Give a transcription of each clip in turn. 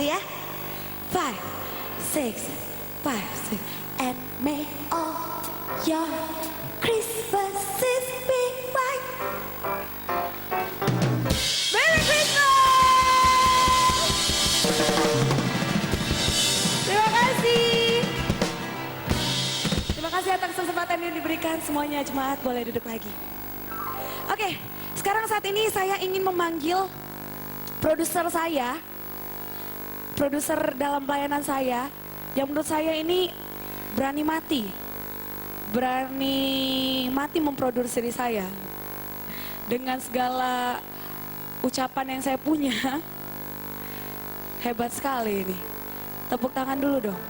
lagi ya. 5, 6, 5, 6. And may all your Christmases be white. Merry Christmas! Terima kasih. Terima kasih atas kesempatan yang diberikan semuanya. Jemaat boleh duduk lagi. Oke, sekarang saat ini saya ingin memanggil produser saya, produser dalam pelayanan saya, yang menurut saya ini berani mati memproduksi saya. Dengan segala ucapan yang saya punya, hebat sekali ini. Tepuk tangan dulu dong.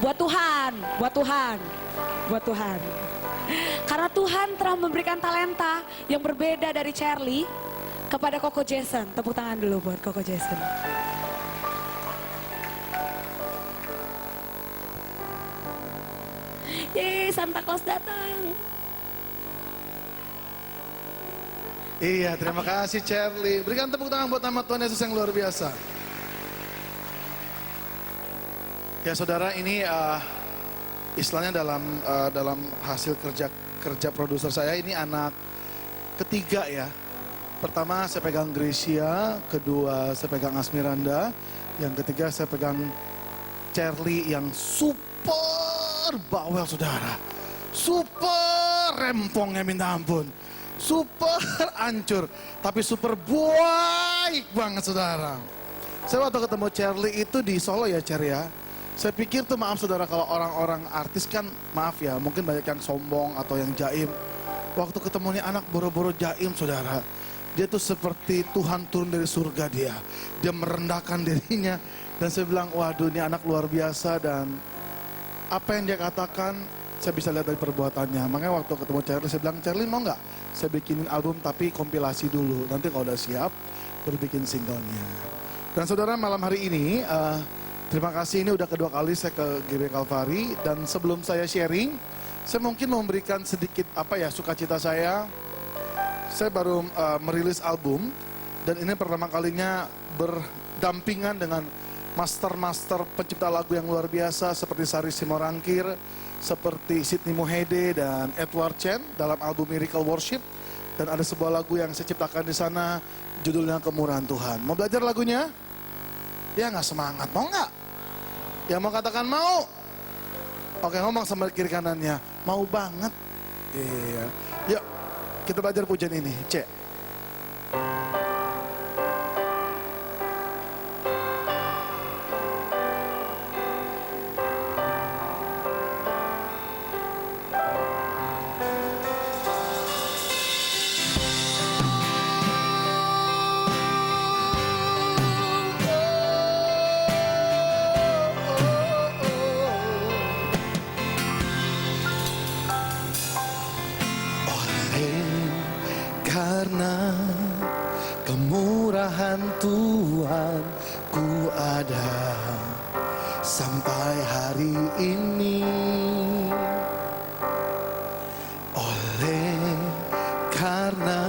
Buat Tuhan, buat Tuhan, buat Tuhan. Karena Tuhan telah memberikan talenta yang berbeda dari Charlie kepada Koko Jason. Tepuk tangan dulu buat Koko Jason. Yeay, Santa Claus datang. Iya, terima kasih Charlie. Berikan tepuk tangan buat nama Tuhan Yesus yang luar biasa. Ya saudara, ini istilahnya dalam hasil kerja produser saya, ini anak ketiga ya. Pertama saya pegang Gracia, kedua saya pegang Asmiranda, yang ketiga saya pegang Charlie yang super bawel saudara. Super rempongnya minta ampun. Super hancur, tapi super baik banget saudara. Saya waktu ketemu Charlie itu di Solo ya Cher ya. Saya pikir tuh maaf saudara, kalau orang-orang artis kan maaf ya, mungkin banyak yang sombong atau yang jaim. Waktu ketemu nih anak boro-boro jaim saudara. Dia tuh seperti Tuhan turun dari surga dia. Dia merendahkan dirinya. Dan saya bilang, waduh ini anak luar biasa. Dan apa yang dia katakan, saya bisa lihat dari perbuatannya. Makanya waktu ketemu Charlie, saya bilang, Charlie mau nggak saya bikinin album tapi kompilasi dulu. Nanti kalau udah siap, baru bikin singlenya. Dan saudara, malam hari ini, terima kasih, ini udah kedua kali saya ke GBI Kalvari. Dan sebelum saya sharing, saya mungkin memberikan sedikit sukacita saya. Saya baru merilis album dan ini pertama kalinya berdampingan dengan master-master pencipta lagu yang luar biasa seperti Sari Simorangkir, seperti Sydney Mohede dan Edward Chen dalam album Miracle Worship. Dan ada sebuah lagu yang saya ciptakan di sana, judulnya Kemurahan Tuhan. Mau belajar lagunya? Ya nggak semangat, mau nggak? Ya mau katakan mau? Oke, ngomong sama kiri kanannya, mau banget. Iya, yuk. Kita belajar pujian ini, cek. Karena kemurahan Tuhan ku ada sampai hari ini. Oleh karena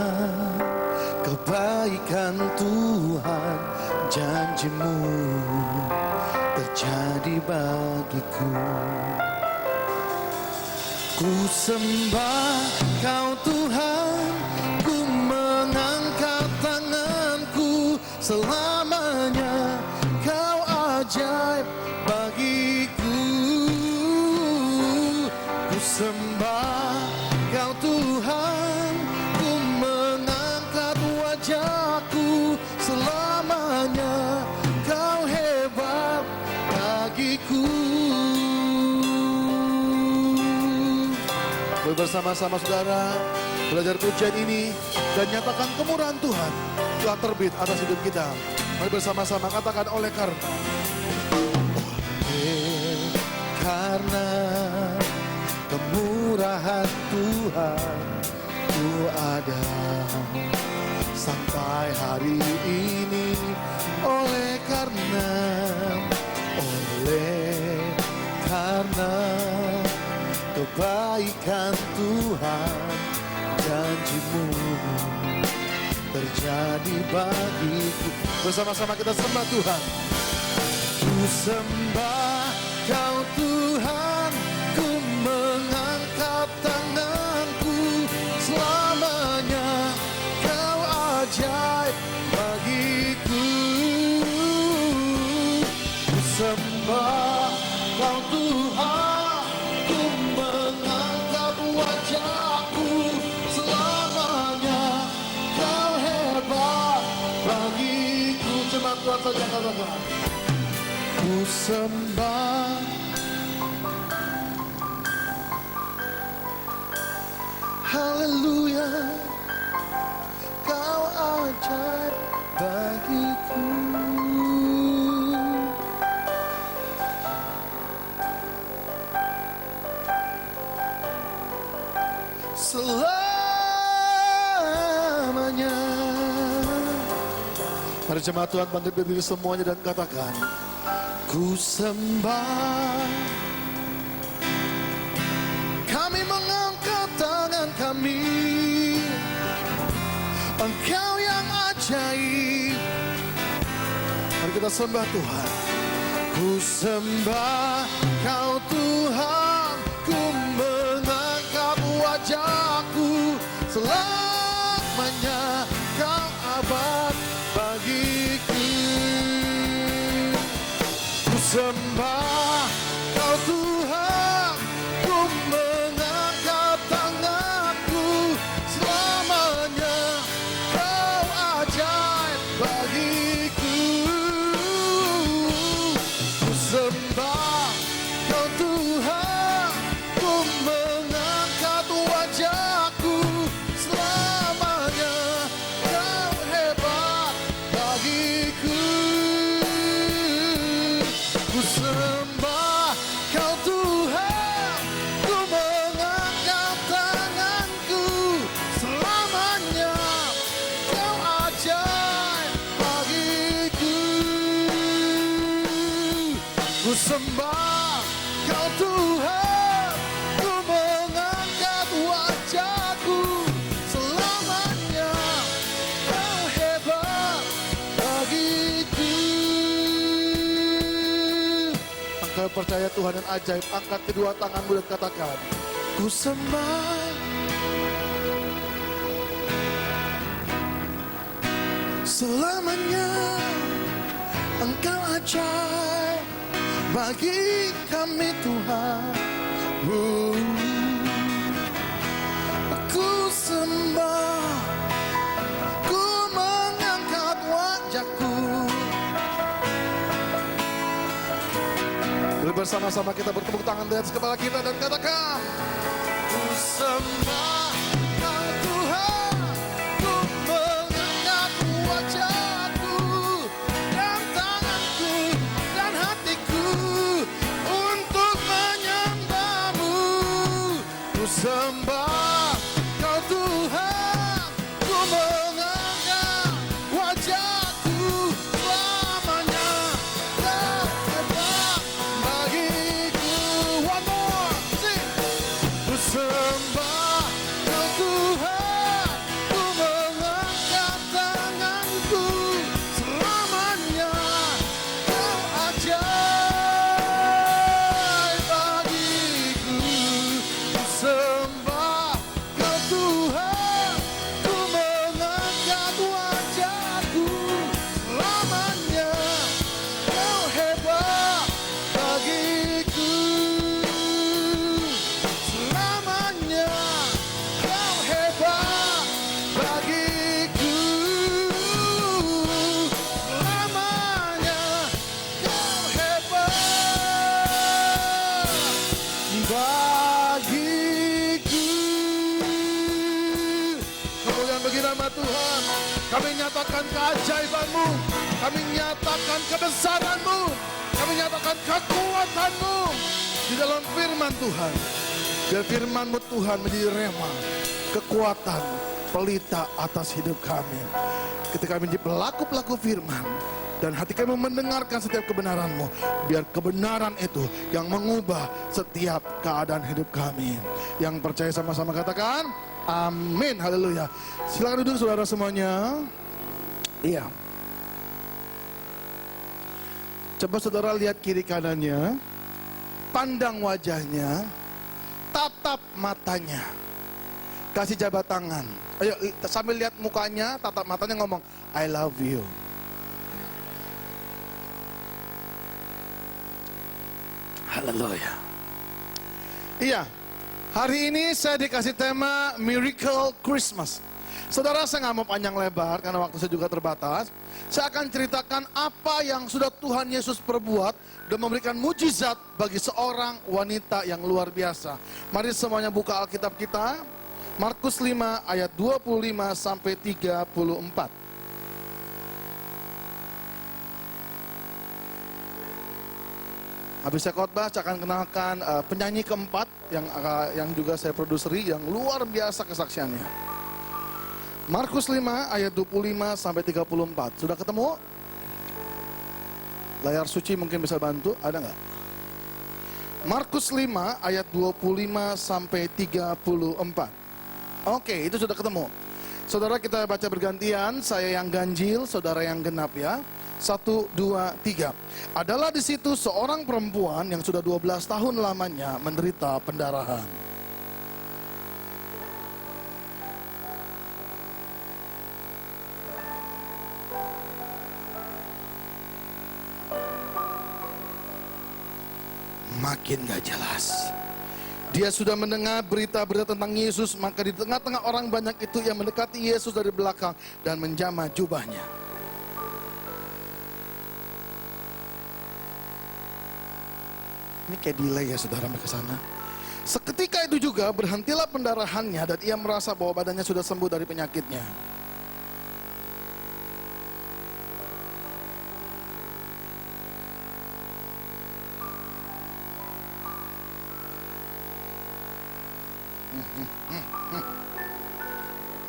kebaikan Tuhan, janjimu terjadi bagiku. Ku sembah Kau Tuhan, ku mengangkat tanganku selamanya. Kau ajaib bagiku. Ku sembah Kau Tuhan, ku mengangkat wajahku selamanya. Kau hebat bagiku. Bersama-sama saudara belajar pujian ini dan nyatakan kemurahan Tuhan telah terbit atas hidup kita. Mari bersama-sama katakan oleh karena kemurahan Tuhan ku ada sampai hari ini. Oleh karena kebaikan Tuhan, janjimu terjadi bagiku. Bersama-sama kita sembah Tuhan. sembah Kau Tuhan, ku mengangkat tanganku selamanya. Kau ajaib bagiku. Ku sembah Kau Tuhan, ku mengangkat wajahku selamanya. Kau hebat bagiku. Cuma kuat saja katakan. Ku sembah, haleluya, Kau ajaib bagiku. Selamanya. Mari jemaat Tuhan bangkit berdiri semuanya dan katakan, ku sembah. Kami mengangkat tangan kami, Engkau yang ajaib. Mari kita sembah Tuhan. Ku sembah Kau Tuhan, ku mengangkat wajahku selamanya. Kau abad bagiku. Ku sembah Kau Tuhan, ku mengangkat tanganku selamanya. Kau ajaib bagiku. Ku sembah Kau Tuhan, ku mengangkat wajahku selamanya. Kau hebat bagiku. Ku sembah Kau Tuhan, ku mengangkat tanganku selamanya. Kau ajaib bagiku. Ku sembah Kau Tuhan, ku mengangkat wajahku selamanya. Kau hebat bagiku. Engkau percaya Tuhan yang ajaib, angkat kedua tanganmu dan katakan, ku sembah. Selamanya Engkau ajaib bagi kami Tuhan. Ku sembah, ku mengangkat wajahku. Mari bersama-sama kita bertepuk tangan di atas kepala kita dan katakan, ku sembah Kau Tuhan, ku mengangkat wajahku dan tanganku dan hatiku untuk menyembah-Mu. Ku sembah Kau Tuhan, ku mengangkat wajahku selamanya. Kau hebat bagiku. One more, sing. Ku sembah Kau Tuhan, ku mengangkat tanganku selamanya. Kau ajaib bagiku. Ku sembah Kau Tuhan, ku mengangkat wajahku selamanya. Kau hebat bagiku. Selamanya Kau hebat bagiku. Selamanya Kau hebat bagiku. Kemuliaan bagi nama Tuhan. Kami nyatakan keajaiban-Mu, kami nyatakan kebesaran-Mu, kami nyatakan kekuatan-Mu di dalam firman Tuhan. Biar firman-Mu Tuhan menjadi rema, kekuatan, pelita atas hidup kami. Ketika kami menjadi pelaku-pelaku firman, dan hati kami mendengarkan setiap kebenaran-Mu, biar kebenaran itu yang mengubah setiap keadaan hidup kami. Yang percaya sama-sama katakan, amin, haleluya. Silakan duduk saudara semuanya. Iya. Coba saudara lihat kiri kanannya, pandang wajahnya, tatap matanya, kasih jabat tangan. Ayo sambil lihat mukanya, tatap matanya, ngomong, I love you. Haleluya. Iya, hari ini saya dikasih tema Miracle Christmas. Saudara, saya nggak mau panjang lebar karena waktu saya juga terbatas. Saya akan ceritakan apa yang sudah Tuhan Yesus perbuat dan memberikan mujizat bagi seorang wanita yang luar biasa. Mari semuanya buka Alkitab kita. Markus 5 ayat 25 sampai 34. Habis saya khotbah, saya akan kenalkan penyanyi keempat yang juga saya produseri, yang luar biasa kesaksiannya. Markus 5 ayat 25 sampai 34. Sudah ketemu? Layar suci mungkin bisa bantu, ada nggak? Markus 5 ayat 25 sampai 34. Oke, itu sudah ketemu. Saudara, kita baca bergantian, saya yang ganjil, saudara yang genap ya. 1, 2, 3. Adalah di situ seorang perempuan yang sudah 12 tahun lamanya menderita pendarahan. Makin gak jelas. Dia sudah mendengar berita-berita tentang Yesus, maka di tengah-tengah orang banyak itu yang mendekati Yesus dari belakang dan menjamah jubahnya. Ini kayak delay ya saudara sampai ke sana. Seketika itu juga berhentilah pendarahannya dan ia merasa bahwa badannya sudah sembuh dari penyakitnya.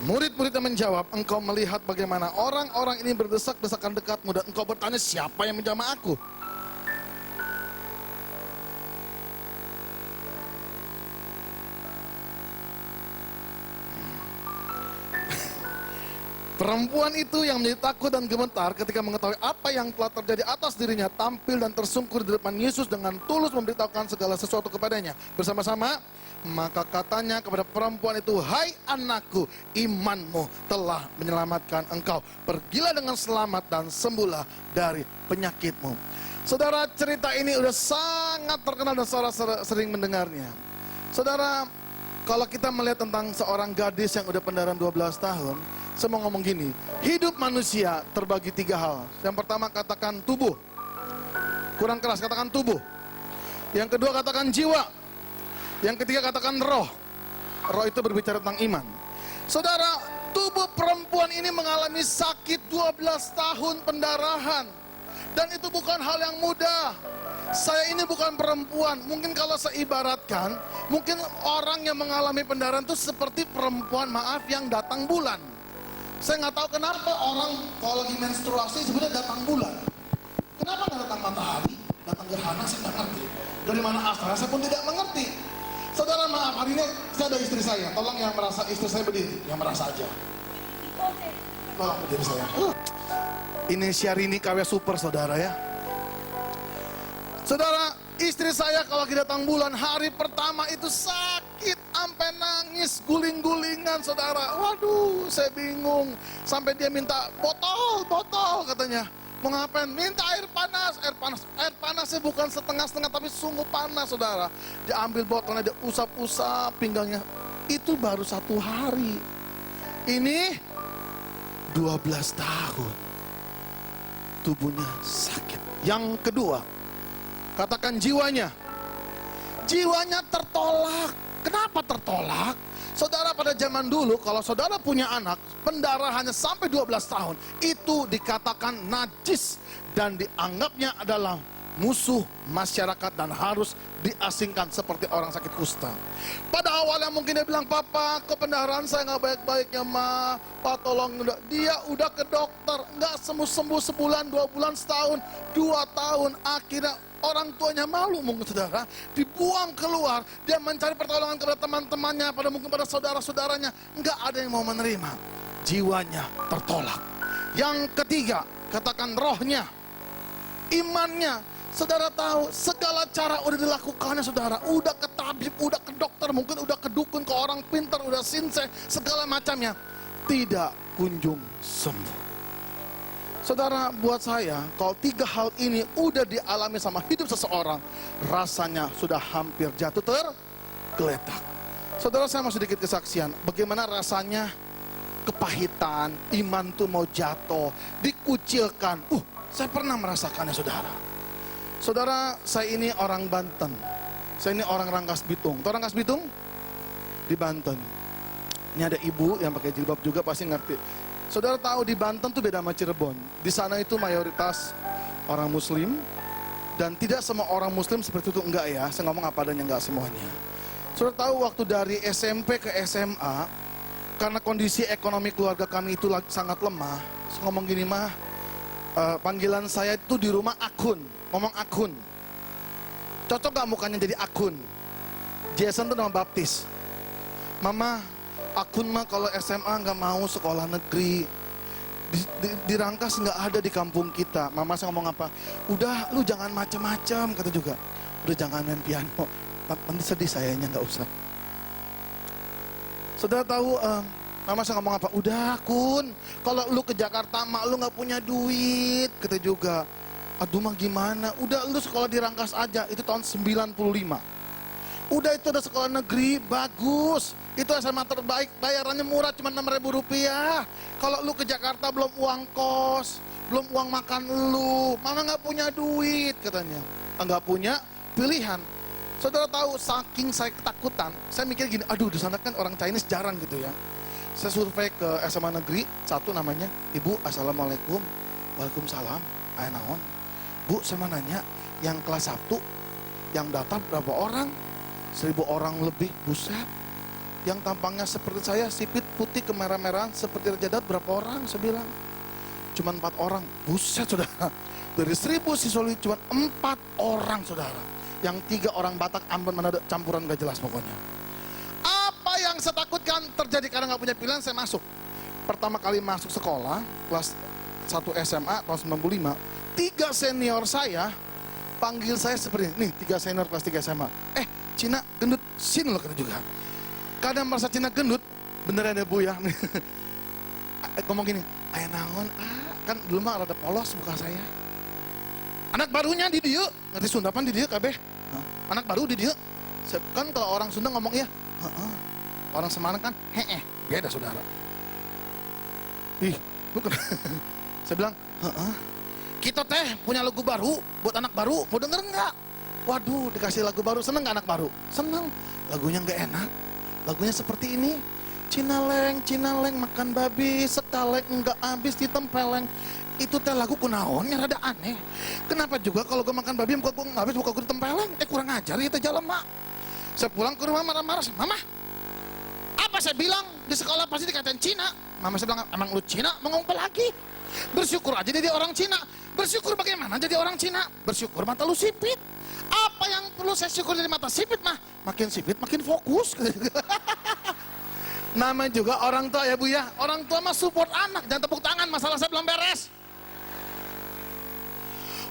Murid-muridnya menjawab, engkau melihat bagaimana orang-orang ini berdesak-desakan dekatmu dan engkau bertanya siapa yang menjamah aku? Perempuan itu yang menjadi takut dan gemetar ketika mengetahui apa yang telah terjadi atas dirinya, tampil dan tersungkur di depan Yesus dengan tulus memberitahukan segala sesuatu kepadanya. Bersama-sama, maka katanya kepada perempuan itu, hai anakku, imanmu telah menyelamatkan engkau. Pergilah dengan selamat dan sembuhlah dari penyakitmu. Saudara, cerita ini sudah sangat terkenal dan saudara sering mendengarnya. Saudara, kalau kita melihat tentang seorang gadis yang udah pendarahan 12 tahun, saya mau ngomong gini, hidup manusia terbagi 3 hal. Yang pertama katakan tubuh. Kurang keras, katakan tubuh. Yang kedua katakan jiwa. Yang ketiga katakan roh. Roh itu berbicara tentang iman. Saudara, tubuh perempuan ini mengalami sakit 12 tahun pendarahan. Dan itu bukan hal yang mudah. Saya ini bukan perempuan. Mungkin kalau saya ibaratkan, mungkin orang yang mengalami pendarahan itu seperti perempuan, maaf, yang datang bulan. Saya nggak tahu kenapa orang kalau lagi menstruasi sebenarnya datang bulan. Kenapa nggak datang matahari, datang gerhana, saya nggak ngerti. Dari mana asalnya saya pun tidak mengerti. Saudara, maaf, hari ini saya ada istri saya. Tolong yang merasa istri saya berdiri, yang merasa aja. Tolong berdiri saya. Ini Syahrini KW Super, saudara ya. Saudara, istri saya kalau lagi datang bulan, hari pertama itu sakit, sampai nangis, guling-gulingan, saudara. Waduh, saya bingung. Sampai dia minta botol katanya. Mau ngapain? Minta air panas. Air panasnya bukan setengah-setengah, tapi sungguh panas, saudara. Dia ambil botolnya, dia usap-usap pinggangnya. Itu baru 1 hari. Ini 12 tahun. Tubuhnya sakit. Yang kedua, katakan jiwanya. Jiwanya tertolak. Kenapa tertolak? Saudara, pada zaman dulu kalau saudara punya anak, pendarahannya sampai 12 tahun, itu dikatakan najis dan dianggapnya adalah musuh masyarakat dan harus diasingkan seperti orang sakit kusta. Pada awalnya mungkin dia bilang, papa, kok pendarahan saya nggak baik-baiknya, ma, pak tolong. Dia udah ke dokter, nggak sembuh-sembuh, sebulan, 2 bulan, setahun, 2 tahun, akhirnya orang tuanya malu mungkin saudara, dibuang keluar. Dia mencari pertolongan kepada teman-temannya, mungkin pada saudara-saudaranya, nggak ada yang mau menerima. Jiwanya tertolak. Yang ketiga, katakan rohnya. imannya. Saudara tahu, segala cara udah dilakukannya saudara. Udah ke tabib, udah ke dokter, mungkin udah ke dukun, ke orang pintar, udah sinse, segala macamnya. Tidak kunjung sembuh. Saudara, buat saya, kalau 3 hal ini udah dialami sama hidup seseorang, rasanya sudah hampir jatuh tergeletak. Saudara, saya mau sedikit kesaksian. Bagaimana rasanya kepahitan, iman tuh mau jatuh, dikucilkan. Saya pernah merasakannya saudara. Saudara, saya ini orang Banten. Saya ini orang Rangkas Bitung. Tahu Rangkas Bitung? Di Banten. Ini ada ibu yang pakai jilbab juga pasti ngerti. Saudara tahu di Banten tuh beda sama Cirebon. Di sana itu mayoritas orang Muslim. Dan tidak semua orang Muslim seperti itu, enggak ya. Saya ngomong apa adanya, enggak semuanya. Saudara tahu waktu dari SMP ke SMA, karena kondisi ekonomi keluarga kami itu sangat lemah. Saya ngomong gini mah, panggilan saya itu di rumah Akun. Ngomong Akun. Cocok gak mukanya jadi Akun? Jason tuh nama baptis. Mama, Akun mah kalau SMA gak mau sekolah negeri. Di Rangkas gak ada di kampung kita. Mama saya ngomong apa? Udah lu jangan macam-macam, kata juga. Udah jangan main piano. Nanti sedih sayanya, gak usah. Saudara tahu, mama saya ngomong apa? Udah Kun, kalau lu ke Jakarta mak lu gak punya duit, kata juga. Aduh mah gimana, udah lu sekolah di Rangkas aja, itu tahun 95. Udah itu ada sekolah negeri, bagus. Itu SMA terbaik, bayarannya murah, cuma 6.000 rupiah. Kalau lu ke Jakarta belum uang kos, belum uang makan lu, mama gak punya duit katanya. Nggak punya pilihan. Saudara tahu, saking saya ketakutan, saya mikir gini, aduh di sana kan orang Chinese jarang gitu ya. Saya survei ke SMA negeri, satu namanya, Ibu, Assalamualaikum. Waalaikumsalam, aya naon. Bu, saya mau nanya, yang kelas 1, yang daftar berapa orang? 1.000 orang lebih, buset. Yang tampangnya seperti saya, sipit, putih, kemerah-merahan, seperti Raja Daud, berapa orang? Saya bilang, cuma 4 orang, buset saudara. Dari 1.000 siswa cuma 4 orang saudara. Yang 3 orang Batak, Ambon, Manado, campuran gak jelas pokoknya. Apa yang saya takutkan terjadi karena gak punya pilihan, saya masuk. Pertama kali masuk sekolah, kelas 1 SMA tahun 95, 3 senior saya panggil saya seperti ini. Nih 3 senior kelas 3 SMA. Cina gendut, sini loh kata juga. Kadang merasa Cina gendut, beneran ya Bu ya. Ngomong gini, aya naon, kan dulu mah rada polos muka saya. Anak barunya di dia, ngerti Sundapan di dia kabeh. Anak baru di dia. Kan kalau orang Sunda ngomong ya, orang Semarang kan, beda saudara. Ih, lu kenapa? Saya bilang, kita teh punya lagu baru buat anak baru, mau denger nggak? Waduh, dikasih lagu baru, seneng nggak anak baru? Seneng. Lagunya nggak enak. Lagunya seperti ini. Cinaleng, cinaleng, makan babi, sekaleng nggak habis ditempeleng. Itu teh lagu kunaonnya rada aneh. Kenapa juga kalau gue makan babi, muka gue nggak habis, muka gue ditempeleng? Kurang ajar ya teh jalan mak. Saya pulang ke rumah marah-marah, Mama, apa saya bilang di sekolah pasti dikatain Cina. Mama saya bilang, emang lu Cina mau ngomong lagi? Bersyukur aja jadi orang Cina. Bersyukur bagaimana jadi orang Cina? Bersyukur mata lu sipit. Apa yang perlu saya syukur dari mata sipit mah? Makin sipit makin fokus. Namanya juga orang tua ya Bu ya. Orang tua mah support anak, jangan tepuk tangan, masalah saya belum beres.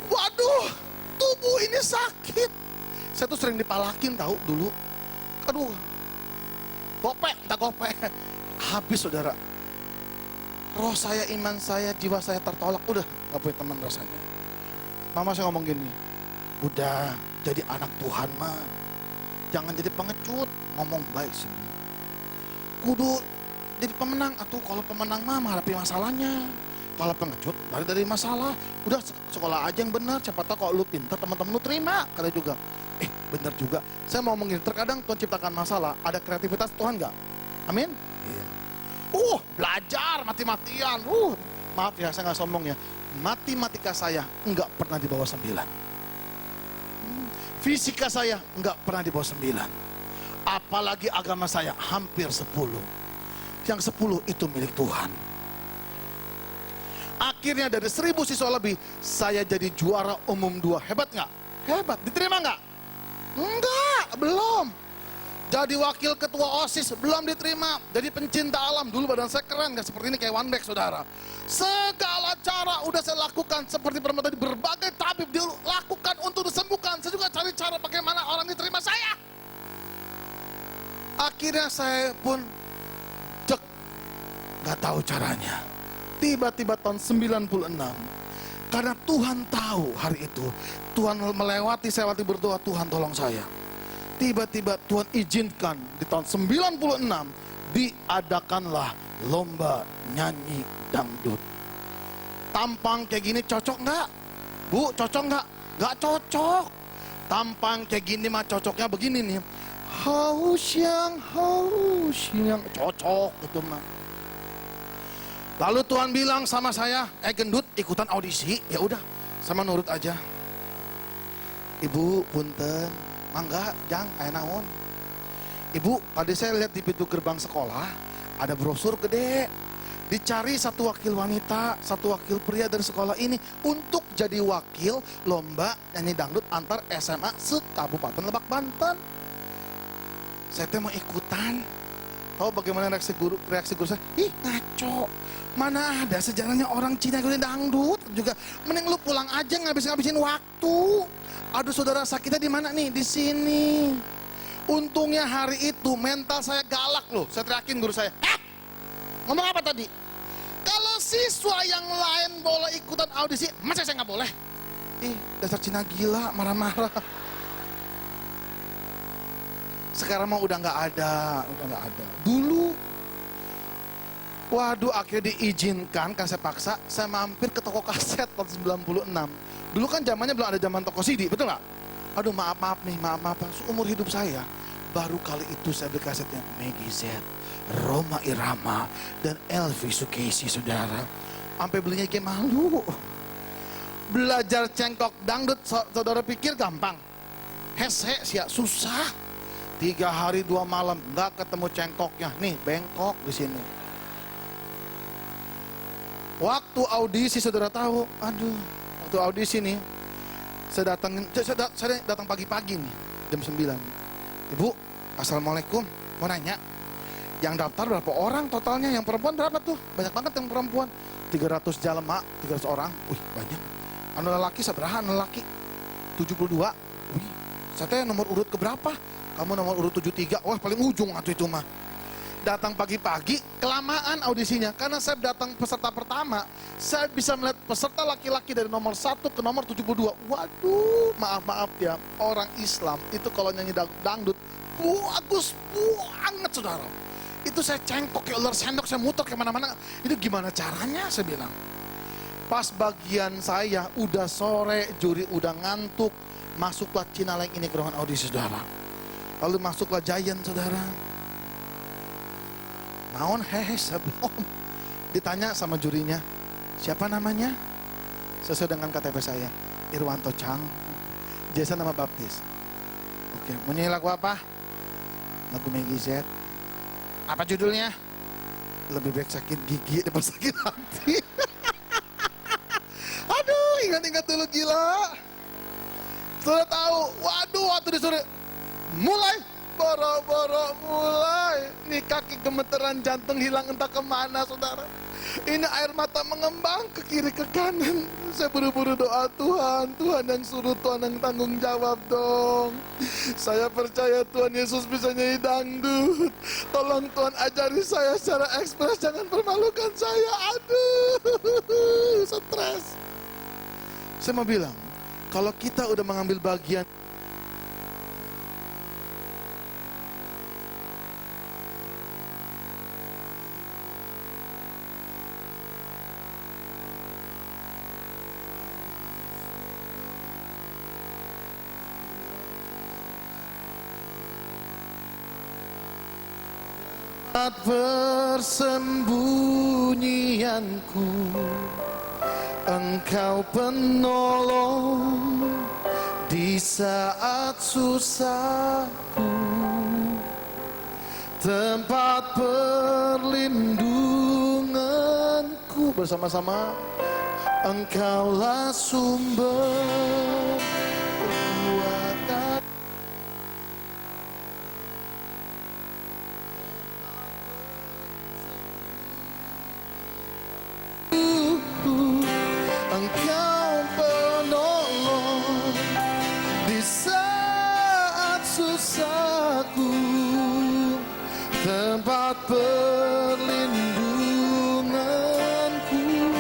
Waduh, tubuh ini sakit. Saya tuh sering dipalakin tahu dulu. Aduh, gopek, tak gopek. Habis saudara. Roh saya, iman saya, jiwa saya tertolak. Udah, gak punya teman rasanya. Mama saya ngomong gini, udah jadi anak Tuhan mah, jangan jadi pengecut, ngomong baik semua. Kudu jadi pemenang, atau kalau pemenang mah menghadapi masalahnya. Kalau pengecut, balik dari masalah. Udah sekolah aja yang benar, siapa tahu kalau lu pintar teman-teman lu terima. Kata juga, benar juga. Saya mau ngomong gini, terkadang Tuhan ciptakan masalah, ada kreativitas Tuhan nggak? Amin? Iya. Belajar mati-matian. Maaf ya, saya nggak sombong ya. Matematika saya nggak pernah di bawah 9. Fisika saya nggak pernah di bawah 9. Apalagi agama saya hampir 10. Yang 10 itu milik Tuhan. Akhirnya dari 1.000 siswa lebih, saya jadi juara umum 2. Hebat nggak? Hebat. Diterima nggak? Enggak, belum. Jadi wakil ketua OSIS, belum diterima. Jadi pencinta alam, dulu badan saya keren, gak seperti ini kayak one bag saudara. Segala cara udah saya lakukan, seperti perempuan tadi, berbagai tabib dilakukan untuk disembuhkan. Saya juga cari cara bagaimana orang diterima saya. Akhirnya saya pun gak tahu caranya. Tiba-tiba tahun 96, karena Tuhan tahu hari itu, Tuhan melewati, saya waktu berdoa, Tuhan tolong saya. Tiba-tiba Tuhan izinkan di tahun 96 diadakanlah lomba nyanyi dangdut. Tampang kayak gini cocok nggak? Bu, cocok nggak? Nggak cocok. Tampang kayak gini mah cocoknya begini nih. Haus yang cocok itu mah. Lalu Tuhan bilang sama saya, gendut ikutan audisi, ya udah, sama nurut aja. Ibu, punten, mangga, jang, aya naon. Ibu, tadi saya lihat di pintu gerbang sekolah, ada brosur gede. Dicari satu wakil wanita, satu wakil pria dari sekolah ini untuk jadi wakil lomba nyanyi dangdut antar SMA se-Kabupaten Lebak Banten. Saya teh mau ikutan. Tahu bagaimana reaksi guru saya? Ih, ngaco. Mana ada sejarahnya orang Cina yang dangdut juga. Mending lu pulang aja ngabisin waktu. Aduh saudara, sakitnya di mana nih? Di sini. Untungnya hari itu mental saya galak loh. Saya teriakin guru saya. Ngomong apa tadi? Kalau siswa yang lain boleh ikutan audisi, masa saya nggak boleh? Ih, dasar Cina gila, marah-marah. Sekarang mah udah nggak ada. Dulu, waduh, akhirnya diizinkan, kan saya paksa, saya mampir ke toko kaset tahun 96. Dulu kan zamannya belum ada zaman toko CD, betul nggak? Aduh, maaf nih, seumur hidup saya, baru kali itu saya beli kasetnya Maggie Z, Roma Irama, dan Elvi Sukesi, saudara. Sampai belinya kayak malu. Belajar cengkok dangdut, saudara pikir gampang? Hese, susah. 3 hari 2 malam nggak ketemu cengkoknya, nih bengkok di sini. Waktu audisi saudara tahu, aduh, waktu audisi nih, saya datang pagi-pagi nih, jam 9. Ibu, assalamualaikum, mau nanya, yang daftar berapa orang totalnya? Yang perempuan berapa tuh? Banyak banget yang perempuan. 300 jalma, 300 orang, wih banyak. Anu lelaki sabaraha anu lelaki? 72, wih, saya nomor urut keberapa? Kamu nomor urut 73, wah paling ujung atau itu mah. Datang pagi-pagi, kelamaan audisinya. Karena saya datang peserta pertama, saya bisa melihat peserta laki-laki dari nomor 1 ke nomor 72. Waduh, maaf ya, orang Islam itu kalau nyanyi dangdut, bagus banget saudara. Itu saya cengkok kayak ular sendok, saya muter kemana-mana. Itu gimana caranya, saya bilang. Pas bagian saya, udah sore, juri udah ngantuk, masuklah Cinaleng ini ke ruangan audisi saudara. Lalu masuklah Giant saudara. Naon hehe sebelum ditanya sama jurinya, siapa namanya? Sesuai dengan KTP saya, Irwanto Chang. Jasa nama baptis. Oke, mau nyanyi lagu apa? Lagu Maggie Z. Apa judulnya? Lebih baik sakit gigi daripada sakit hati. Aduh, ingat-ingat dulu gila. Sudah tahu, waduh, waktu disuruh mulai, boro-boro mulai. Nih kaki gemeteran, jantung hilang entah kemana saudara. Ini air mata mengembang ke kiri ke kanan. Saya buru-buru doa, Tuhan yang suruh, Tuhan yang tanggung jawab dong. Saya percaya Tuhan Yesus bisa nyanyi dangdut. Tolong Tuhan ajari saya secara ekspres, jangan permalukan saya. Aduh, stres. Saya mau bilang, kalau kita udah mengambil bagian persembunyianku, Engkau penolong di saat susahku, tempat perlindunganku. Bersama-sama, Engkaulah sumber kekuatan. tempat perlindunganku,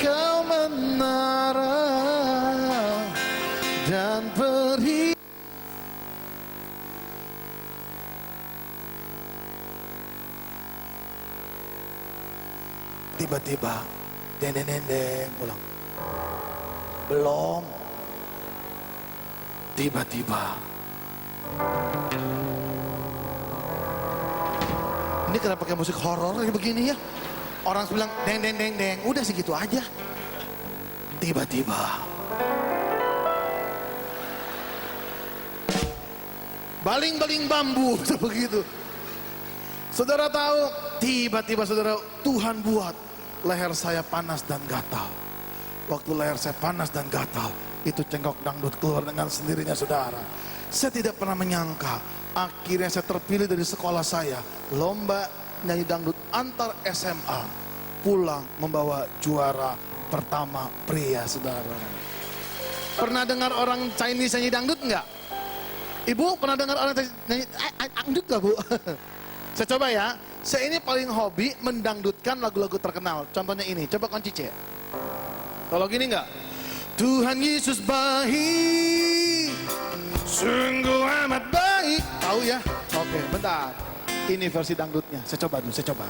Kau menara dan perhi. Tiba-tiba, deng, ulang. Belum. Tiba-tiba. Ini kenapa pakai musik horor kayak begini ya? Orang bilang deng, udah segitu aja. Tiba-tiba. Baling-baling bambu, begitu. Saudara tahu, tiba-tiba saudara, Tuhan buat leher saya panas dan gatal. Waktu leher saya panas dan gatal, itu cengkok dangdut keluar dengan sendirinya saudara. Saya tidak pernah menyangka, akhirnya saya terpilih dari sekolah saya, lomba nyanyi dangdut antar SMA, pulang membawa juara pertama pria saudara. Pernah dengar orang Chinese nyanyi dangdut enggak? Ibu pernah dengar orang nyanyi dangdut enggak Bu? Saya coba ya, saya ini paling hobi mendangdutkan lagu-lagu terkenal. Contohnya ini, coba kunci C. Kalau gini enggak? Tuhan Yesus baik, sungguh amat baik. Tahu ya? Oke, bentar. Ini versi dangdutnya. Saya coba dulu, saya coba.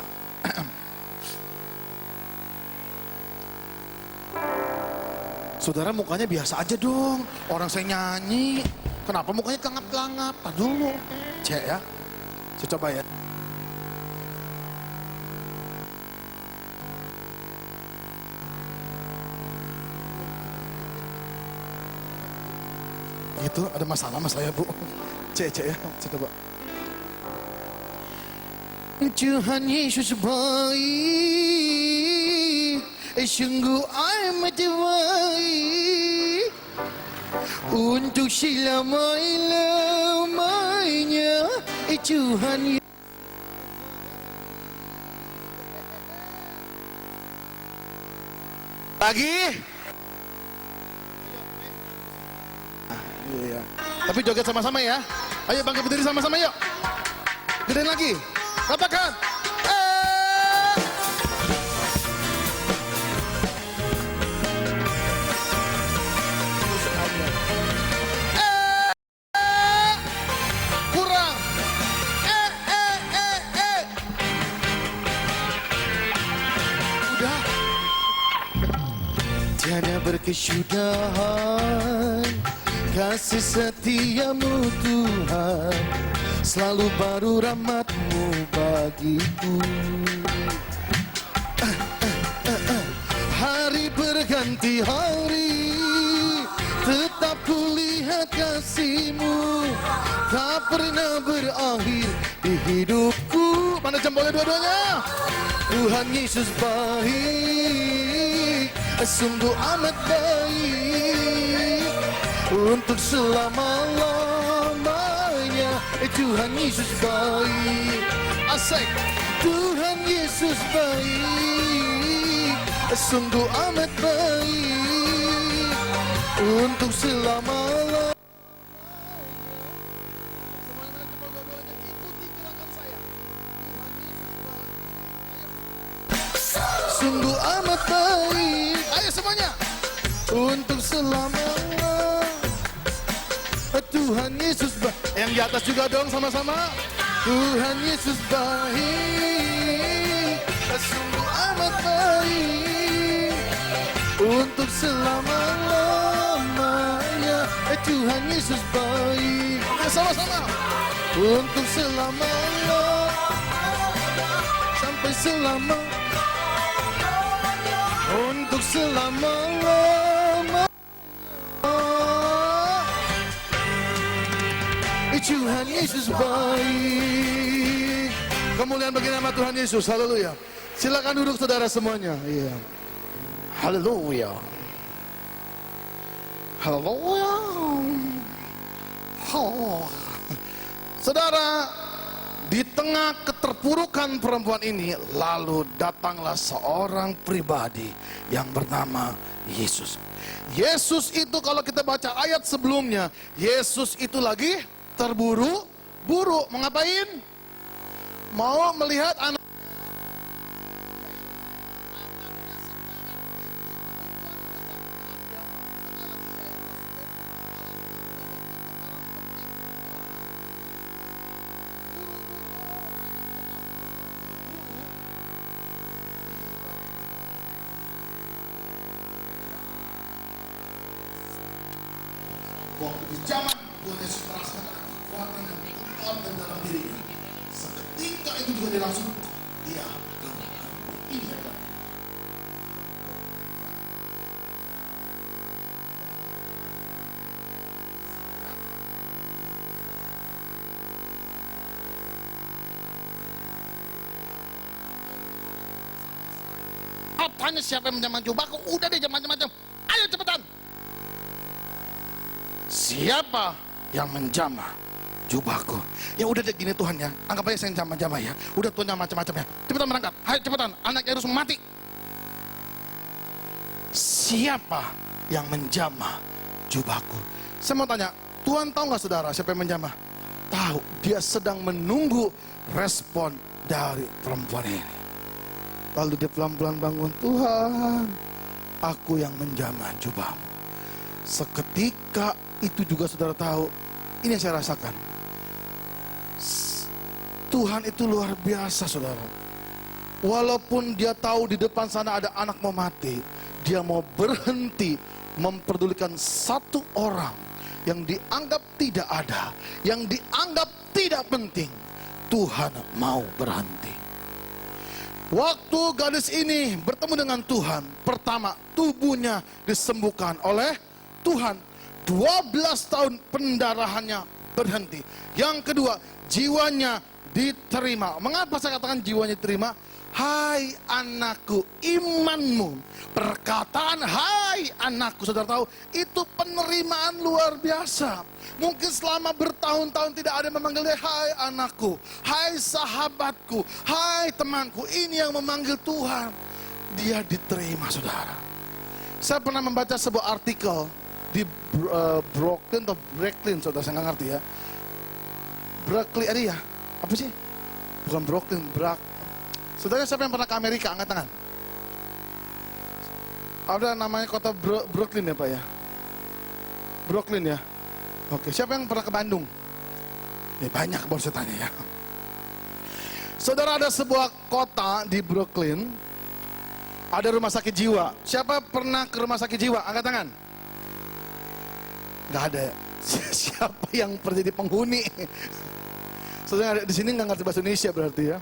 Saudara mukanya biasa aja dong. Orang saya nyanyi. Kenapa mukanya kelangap-kelangap? Tadi dulu. Cek ya. Saya coba ya. Itu ada masalah mas saya Bu. Cek ya. Saya coba. Tuhan Yesus baik, sungguh amat baik, untuk selama-lamanya Tuhan. Lagi? Iya. Tapi joget sama-sama ya. Ayo bangkit berdiri sama-sama yuk. Gedein lagi. Katakan. Kurang. Udah. Tiada berkesudahan kasih setiamu Tuhan, selalu baru rahmat-Mu bagiku. Hari berganti hari, tetap kulihat kasih-Mu, tak pernah berakhir di hidupku. Mana jempolnya dua-duanya? Tuhan Yesus baik, sungguh amat baik, untuk selama-lamanya Tuhan Yesus baik. Asik. Tuhan Yesus baik, sungguh amat baik, untuk selama-lamanya. Sungguh amat baik. Ayo semuanya. Untuk selama-lamanya Tuhan Yesus baik. Yang di atas juga dong sama-sama. Tuhan Yesus baik, sungguh amat baik, untuk selama-lamanya Tuhan Yesus baik. Sama-sama. Untuk selama-lamanya, sampai selama, untuk selama-lamanya Tuhan Yesus baik. Kemuliaan bagi nama Tuhan Yesus. Haleluya. Silakan duduk saudara semuanya. Iya. Haleluya. Haleluya. Oh. Saudara, di tengah keterpurukan perempuan ini, lalu datanglah seorang pribadi yang bernama Yesus. Yesus itu kalau kita baca ayat sebelumnya, Yesus itu lagi terburu-buru. Mau ngapain? Mau melihat anak waktu di zaman Tuhan Yesus merasakan kekuatan yang kuat dan dalam dirinya. Seketika itu juga dia langsung, dia ini adalah tanya siapa yang menjamah jubahku? Udah deh jangan macam-macam. Ayo cepetan. Siapa yang menjamah jubahku? Ya udah deh gini Tuhan ya. Anggap aja saya yang jamah ya. Udah Tuhan yang macam-macam ya. Cepetan berangkat. Ayo cepetan. Anak Yairus mati. Siapa yang menjamah jubahku? Saya mau tanya, Tuhan tahu nggak saudara siapa yang menjamah? Tahu. Dia sedang menunggu respon dari perempuan ini. Lalu dia pelan-pelan bangun, Tuhan, aku yang menjamah jubahmu. Seketika itu juga saudara tahu, ini yang saya rasakan. Tuhan itu luar biasa saudara. Walaupun dia tahu di depan sana ada anak mau mati, dia mau berhenti memperdulikan satu orang yang dianggap tidak ada, yang dianggap tidak penting. Tuhan mau berhenti. Waktu gadis ini bertemu dengan Tuhan, pertama tubuhnya disembuhkan oleh Tuhan. 12 tahun pendarahannya berhenti. Yang kedua, jiwanya diterima. Mengapa saya katakan jiwanya diterima? Hai anakku, imanmu. Perkataan hai anakku, saudara tahu, itu penerimaan luar biasa. Mungkin selama bertahun-tahun tidak ada yang memanggil dia hai anakku, hai sahabatku, hai temanku. Ini yang memanggil Tuhan. Dia diterima saudara. Saya pernah membaca sebuah artikel di Brooklyn atau Brooklyn, saudara, saya nggak ngerti ya. Berkeley ada ya? Apa sih? Bukan Brooklyn, saudara siapa yang pernah ke Amerika? Angkat tangan. Ada namanya kota Brooklyn ya Pak ya? Brooklyn ya? Oke, siapa yang pernah ke Bandung? Nih banyak baru saya tanya ya. Saudara, ada sebuah kota di Brooklyn, ada rumah sakit jiwa. Siapa pernah ke rumah sakit jiwa? Angkat tangan. Gak ada. Siapa yang pernah jadi penghuni? Saudara di sini nggak ngerti bahasa Indonesia berarti ya.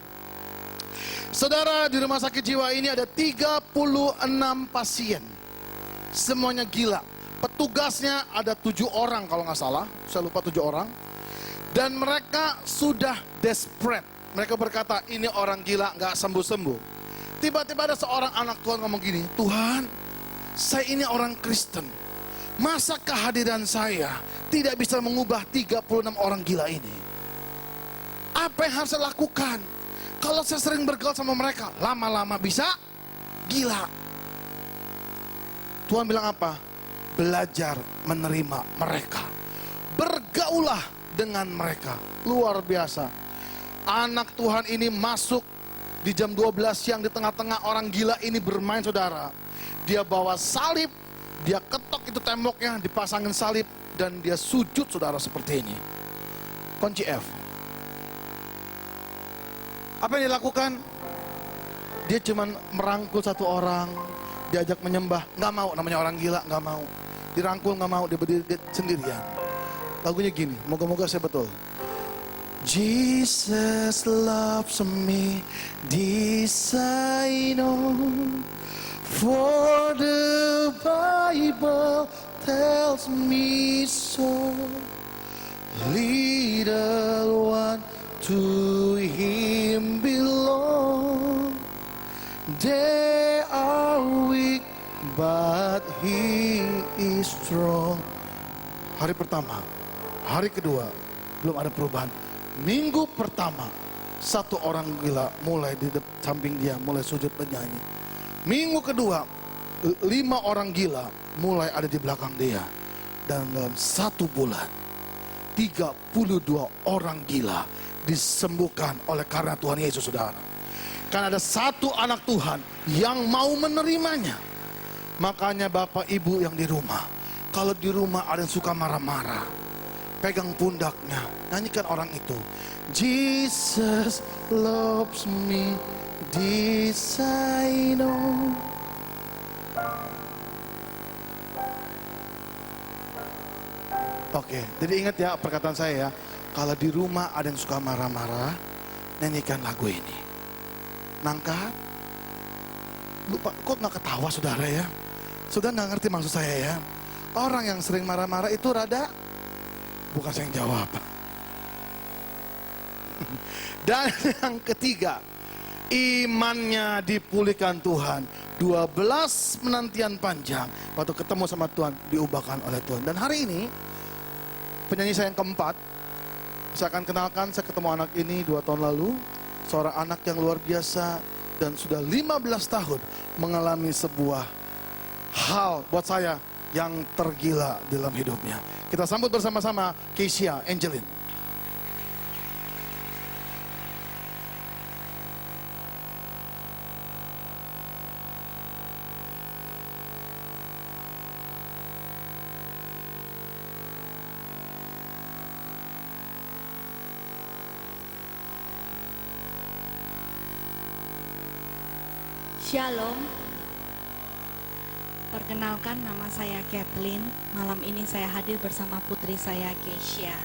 Saudara, di rumah sakit jiwa ini ada 36 pasien. Semuanya gila. Petugasnya ada 7 orang kalau nggak salah. Saya lupa 7 orang. Dan mereka sudah desperate. Mereka berkata, ini orang gila nggak sembuh-sembuh. Tiba-tiba ada seorang anak Tuhan ngomong gini, Tuhan, saya ini orang Kristen. Masa kehadiran saya tidak bisa mengubah 36 orang gila ini? Apa yang harus saya lakukan? Kalau saya sering bergaul sama mereka, lama-lama bisa gila. Tuhan bilang apa? Belajar menerima mereka. Bergaulah dengan mereka. Luar biasa. Anak Tuhan ini masuk di jam 12 siang di tengah-tengah orang gila ini bermain saudara. Dia bawa salib, dia ketok itu temboknya, dipasangin salib, dan dia sujud saudara seperti ini. Kunci F. Apa yang dilakukan? Dia cuma merangkul satu orang, diajak menyembah, nggak mau, namanya orang gila, nggak mau. Dirangkul nggak mau, dia berdiri sendirian. Lagunya gini, moga-moga saya betul. Jesus loves me, this I know, for the Bible tells me so. Little one to him belong. They are weak, but he is strong. Hari pertama, hari kedua, belum ada perubahan. Minggu pertama, satu orang gila mulai di samping dia, mulai sujud menyanyi. Minggu kedua, 5 orang gila mulai ada di belakang dia. Dan dalam 1 bulan, 32 orang gila disembuhkan oleh karena Tuhan Yesus, saudara. Karena ada satu anak Tuhan yang mau menerimanya. Makanya Bapak Ibu yang di rumah, kalau di rumah ada yang suka marah-marah, pegang pundaknya, nyanyikan orang itu. Jesus loves me, this I know. Oke, jadi ingat ya perkataan saya ya. Kalau di rumah ada yang suka marah-marah, nyanyikan lagu ini. Nangka, lupa, kok nggak ketawa saudara ya? Saudara nggak ngerti maksud saya ya? Orang yang sering marah-marah itu rada, bukan saya yang jawab. Dan yang ketiga, imannya dipulihkan Tuhan. 12 menantian panjang, waktu ketemu sama Tuhan, diubahkan oleh Tuhan. Dan hari ini, penyanyi saya yang keempat, saya akan kenalkan, saya ketemu anak ini 2 tahun lalu. Seorang anak yang luar biasa dan sudah 15 tahun mengalami sebuah hal buat saya yang tergila dalam hidupnya. Kita sambut bersama-sama Keisha Angelin. Shalom. Perkenalkan, nama saya Kathleen. Malam ini saya hadir bersama putri saya Keisha.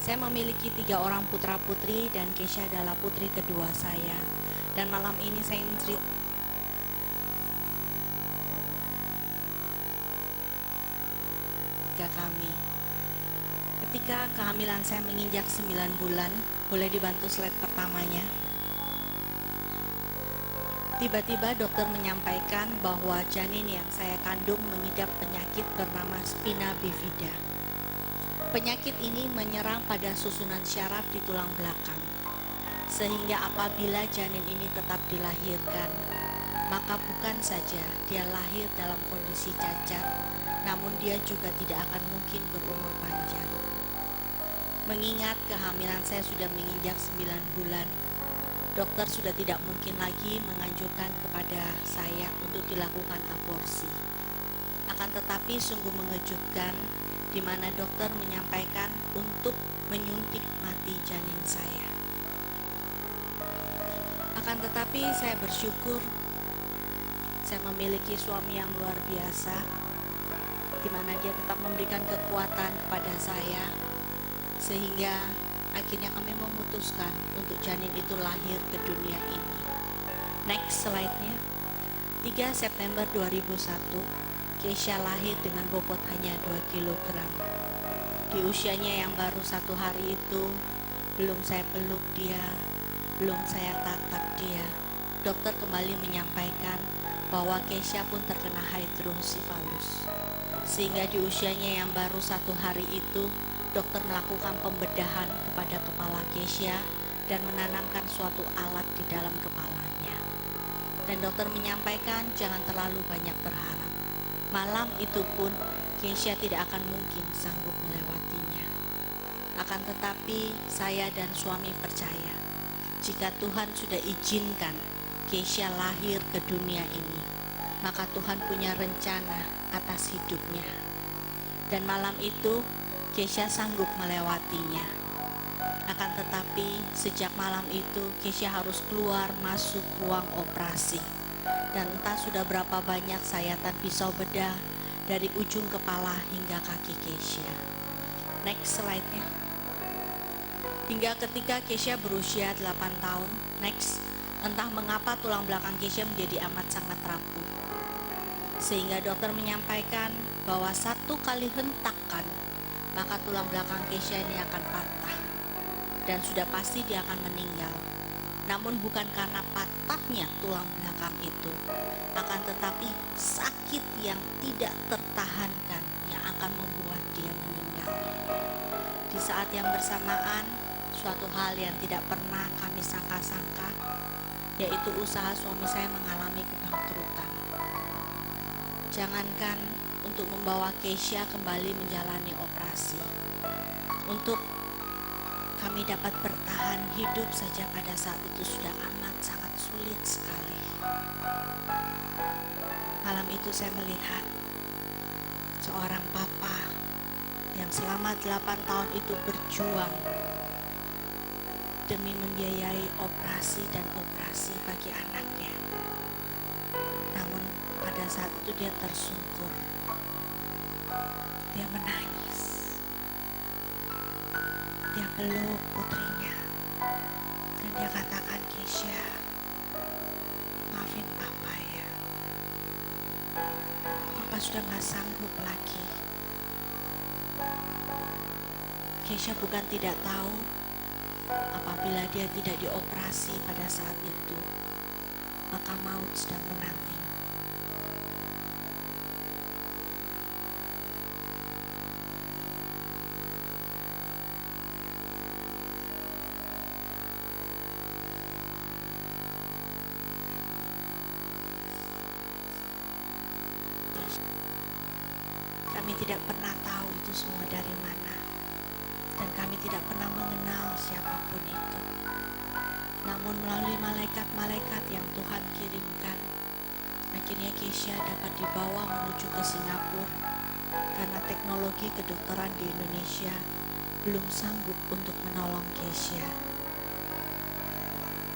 Saya memiliki 3 orang putra putri dan Keisha adalah putri kedua saya. Dan malam ini saya ingin cerita kami. Ketika kehamilan saya menginjak 9 bulan, boleh dibantu slide pertamanya. Tiba-tiba dokter menyampaikan bahwa janin yang saya kandung mengidap penyakit bernama spina bifida. Penyakit ini menyerang pada susunan syaraf di tulang belakang. Sehingga apabila janin ini tetap dilahirkan, maka bukan saja dia lahir dalam kondisi cacat, namun dia juga tidak akan mungkin berumur panjang. Mengingat kehamilan saya sudah menginjak 9 bulan, dokter sudah tidak mungkin lagi menganjurkan kepada saya untuk dilakukan aborsi. Akan tetapi sungguh mengejutkan di mana dokter menyampaikan untuk menyuntik mati janin saya. Akan tetapi saya bersyukur saya memiliki suami yang luar biasa, di mana dia tetap memberikan kekuatan kepada saya, sehingga akhirnya kami memutuskan untuk janin itu lahir ke dunia ini. Next slide-nya. 3 September 2001, Keisha lahir dengan bobot hanya 2 kg. Di usianya yang baru 1 hari itu, belum saya peluk dia, belum saya tatap dia, dokter kembali menyampaikan bahwa Keisha pun terkena hidrosipalus. Sehingga di usianya yang baru 1 hari itu, dokter melakukan pembedahan kepada kepala Keisha dan menanamkan suatu alat di dalam kepalanya. Dan dokter menyampaikan jangan terlalu banyak berharap. Malam itu pun Keisha tidak akan mungkin sanggup melewatinya. Akan tetapi saya dan suami percaya, jika Tuhan sudah izinkan Keisha lahir ke dunia ini, maka Tuhan punya rencana atas hidupnya. Dan malam itu Keisha sanggup melewatinya. Akan tetapi sejak malam itu Keisha harus keluar masuk ruang operasi. Dan entah sudah berapa banyak sayatan pisau bedah dari ujung kepala hingga kaki Keisha. Next slide-nya. Hingga ketika Keisha berusia 8 tahun, next, entah mengapa tulang belakang Keisha menjadi amat sangat rapuh. Sehingga dokter menyampaikan bahwa 1 kali hentakan maka tulang belakang Keisha ini akan patah dan sudah pasti dia akan meninggal. Namun bukan karena patahnya tulang belakang itu, akan tetapi sakit yang tidak tertahankan yang akan membuat dia meninggal. Di saat yang bersamaan, suatu hal yang tidak pernah kami sangka-sangka, yaitu usaha suami saya mengalami kebangkrutan. Jangankan untuk membawa Keisha kembali menjalani operasi, untuk kami dapat bertahan hidup saja pada saat itu sudah amat sangat sulit sekali. Malam itu saya melihat seorang papa yang selama 8 tahun itu berjuang demi membiayai operasi dan operasi bagi anaknya. Namun pada saat itu dia tersungkur. Dia menangis. Dia peluk putrinya. Dan dia katakan, Keisha, maafin papa ya. Papa sudah gak sanggup lagi. Keisha bukan tidak tahu apabila dia tidak dioperasi pada saat itu, maka maut sedang menanti. Kami tidak pernah tahu itu semua dari mana. Dan kami tidak pernah mengenal siapapun itu. Namun melalui malaikat-malaikat yang Tuhan kirimkan, akhirnya Keisha dapat dibawa menuju ke Singapura karena teknologi kedokteran di Indonesia belum sanggup untuk menolong Keisha.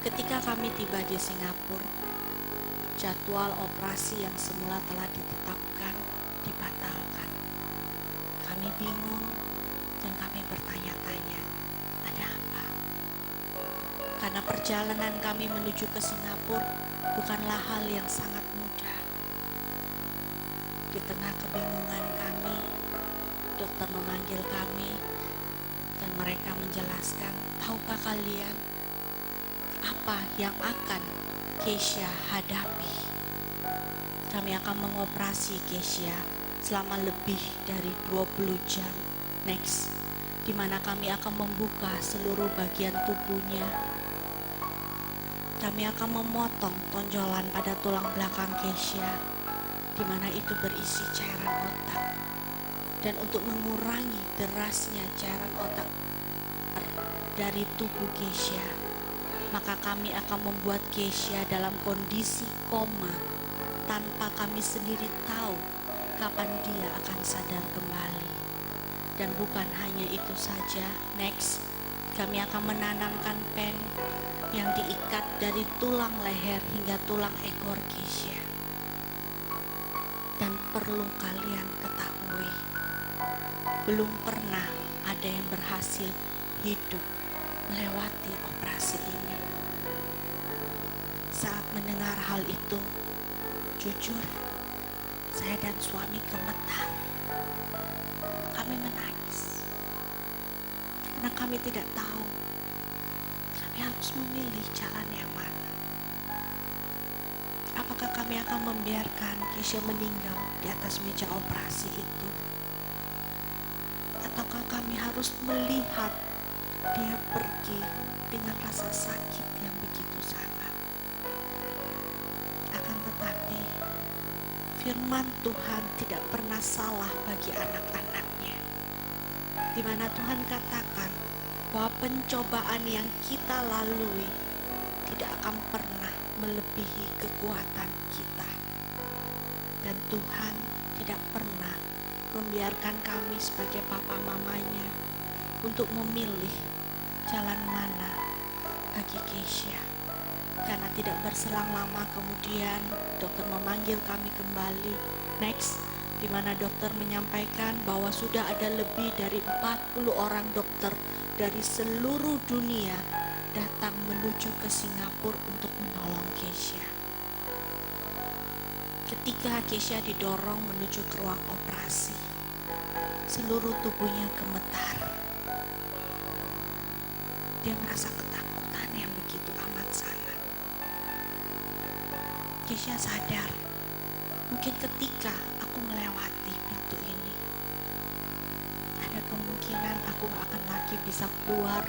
Ketika kami tiba di Singapura, jadwal operasi yang semula telah ditetapkan dibatalkan. Kami bingung dan kami bertanya-tanya, ada apa? Karena perjalanan kami menuju ke Singapura bukanlah hal yang sangat mudah. Di tengah kebingungan kami, dokter memanggil kami dan mereka menjelaskan, tahukah kalian apa yang akan Keisha hadapi? Kami akan mengoperasi Keisha selama lebih dari 20 jam. Next, di mana kami akan membuka seluruh bagian tubuhnya. Kami akan memotong tonjolan pada tulang belakang Keisha, di mana itu berisi cairan otak. Dan untuk mengurangi derasnya cairan otak dari tubuh Keisha, maka kami akan membuat Keisha dalam kondisi koma tanpa kami sendiri tahu kapan dia akan sadar kembali. Dan bukan hanya itu saja, next, kami akan menanamkan pen yang diikat dari tulang leher hingga tulang ekor Keisha. Dan perlu kalian ketahui, belum pernah ada yang berhasil hidup melewati operasi ini. Saat mendengar hal itu, jujur, saya dan suami gemetar. Kami menangis karena kami tidak tahu kami harus memilih jalan yang mana. Apakah kami akan membiarkan Keisha meninggal di atas meja operasi itu, ataukah kami harus melihat dia pergi dengan rasa sakit yang begitu sangat? Akan tetapi firman Tuhan tidak pernah salah bagi anak-anaknya, di mana Tuhan katakan bahwa pencobaan yang kita lalui tidak akan pernah melebihi kekuatan kita. Dan Tuhan tidak pernah membiarkan kami sebagai papa mamanya untuk memilih jalan mana bagi Keisha. Karena tidak berselang lama kemudian dokter memanggil kami kembali. Next, di mana dokter menyampaikan bahwa sudah ada lebih dari 40 orang dokter dari seluruh dunia datang menuju ke Singapura untuk menolong Keisha. Ketika Keisha didorong menuju ke ruang operasi, seluruh tubuhnya gemetar. Dia merasa ketakutan yang begitu amat sangat. Keisha sadar, mungkin ketika aku melewati pintu ini, ada kemungkinan aku gak akan lagi bisa keluar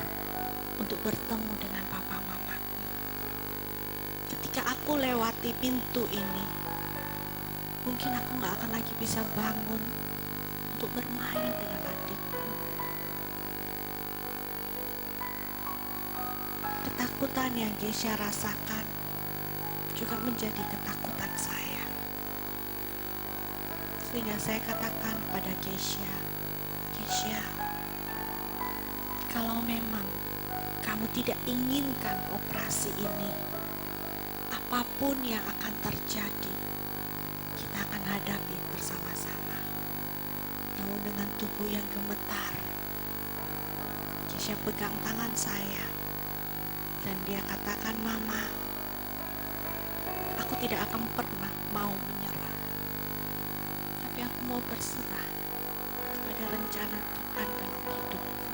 untuk bertemu dengan papa mamaku. Ketika aku lewati pintu ini, mungkin aku gak akan lagi bisa bangun untuk bermain dengan adikku. ketakutan yang Kesha rasakan juga menjadi ketakutan saya. Sehingga saya katakan pada Kesha, Kesha, kalau memang kamu tidak inginkan operasi ini, apapun yang akan terjadi, kita akan hadapi bersama-sama. Namun dengan tubuh yang gemetar, Kesha pegang tangan saya dan dia katakan, Mama, aku tidak akan pernah mau menyerah. Tapi aku mau berserah kepada rencana Tuhan dalam hidupku.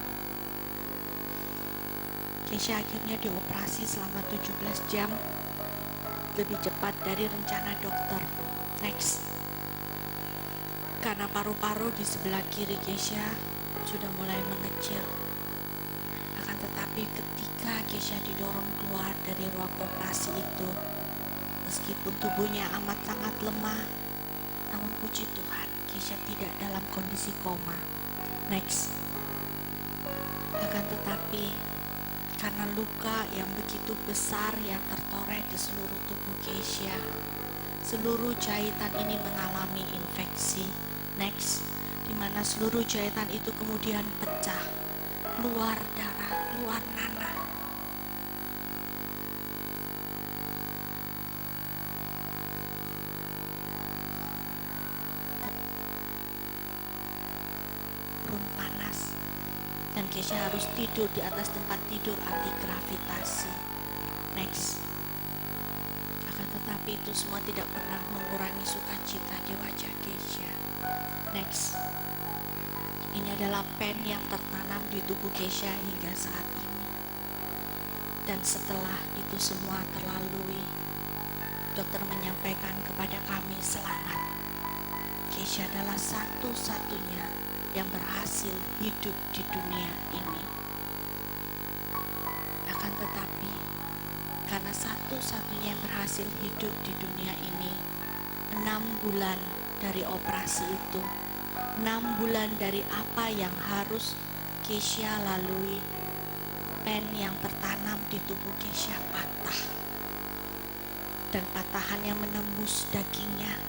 Kesha akhirnya dioperasi selama 17 jam, lebih cepat dari rencana dokter. Next. Karena paru-paru di sebelah kiri Kesha sudah mulai mengecil. Akan tetapi ketika Kesha didorong keluar dari ruang operasi itu, meskipun tubuhnya amat sangat lemah, namun puji Tuhan, Kesha tidak dalam kondisi koma. Next. Akan tetapi, karena luka yang begitu besar yang tertoreh di seluruh tubuh Kesha, seluruh jahitan ini mengalami infeksi. Next, di mana seluruh jahitan itu kemudian pecah, keluar darah, keluar nanah. Turun panas dan Kesha harus tidur di atas tempat tidur anti gravitasi. Next. Akan tetapi itu semua tidak pernah mengurangi sukacita di wajah Kesha. Next. Ini adalah pen yang tertanam di tubuh Kesha hingga saat ini. Dan setelah itu semua terlalui, dokter menyampaikan kepada kami selamat. Kesha adalah satu-satunya yang berhasil hidup di dunia ini. Akan tetapi, karena satu-satunya yang berhasil hidup di dunia ini, 6 bulan dari operasi itu, 6 bulan dari apa yang harus Kesha lalui, pen yang tertanam di tubuh Kesha patah. Dan patahannya menembus dagingnya,